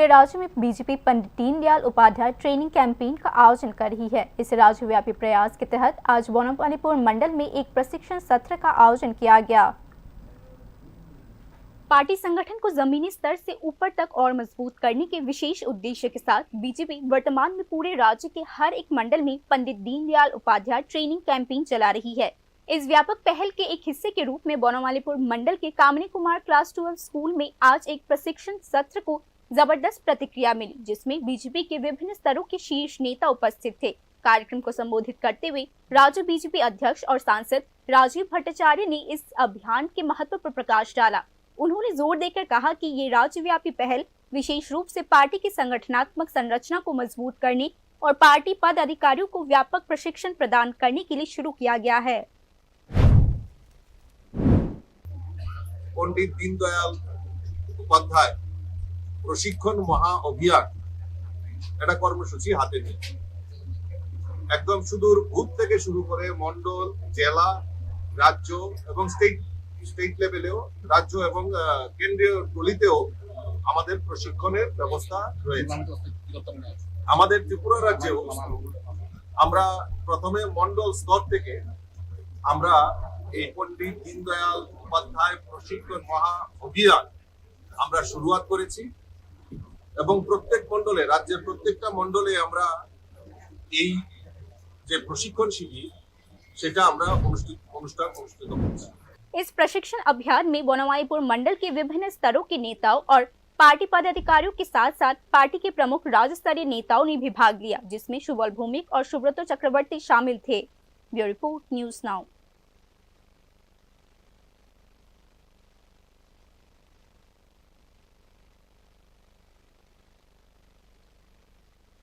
पूरे राज्य में BJP Pandit Deendayal Upadhyay training campaign का आयोजन कर रही है। इस राज्यव्यापी प्रयास के तहत आज बनवालीपुर मंडल में एक प्रशिक्षण सत्र का आयोजन किया गया। पार्टी संगठन को जमीनी स्तर से ऊपर तक और मजबूत करने के विशेष उद्देश्य के साथ बीजेपी वर्तमान में पूरे राज्य के हर एक मंडल में पंडित दीनदयाल उपाध्याय ट्रेनिंग कैंपेन चला रही है। इस व्यापक पहल के एक हिस्से के रूप में बनवालीपुर मंडल के कामिनी कुमार क्लास 12 स्कूल में आज एक प्रशिक्षण सत्र को जबरदस्त प्रतिक्रिया मिली, जिसमें बीजेपी के विभिन्न स्तरों के शीर्ष नेता उपस्थित थे। कार्यक्रम को संबोधित करते हुए राज्य बीजेपी अध्यक्ष और सांसद राजीव भट्टाचार्य ने इस अभियान के महत्व पर प्रकाश डाला। उन्होंने जोर देकर कहा कि ये राज्यव्यापी पहल विशेष रूप से पार्टी की संगठनात्मक संरचना को मजबूत करने और पार्टी पद अधिकारियों को व्यापक प्रशिक्षण प्रदान करने के लिए शुरू किया गया है। पंडित दीनदयाल उपाध्याय प्रशिक्षण महा अभियान এটা কর্মসূচি হাতে নিয়ে একদম সুদূর বুথ থেকে শুরু করে মন্ডল, জেলা, রাজ্য এবং স্টেট লেভেলেও রাজ্য এবং কেন্দ্রীয় টলিতেও আমাদের প্রশিক্ষণের ব্যবস্থা রয়েছে। আমাদের ত্রিপুরা রাজ্যেও আমরা প্রথমে মন্ডল স্তর থেকে আমরা এই পণ্ডিত দীনদয়াল উপাধ্যায় প্রশিক্ষণ মহা অভিযান আমরা শুরুয়াত করেছি এবং প্রত্যেক মন্ডলে রাজ্যের প্রত্যেকটা মন্ডলে আমরা এই যে প্রশিক্ষণ শিবির সেটা আমরা অনুষ্ঠান অনুষ্ঠিত করছি। इस प्रशिक्षण अभियान में बनवालीपुर मंडल के विभिन्न स्तरों के नेताओं और पार्टी पदाधिकारियों के साथ साथ पार्टी के प्रमुख राज्य स्तरीय नेताओं ने भी भाग लिया, जिसमें शुभल भौमिक और सुब्रतो चक्रवर्ती शामिल थे। Bureau report, news now.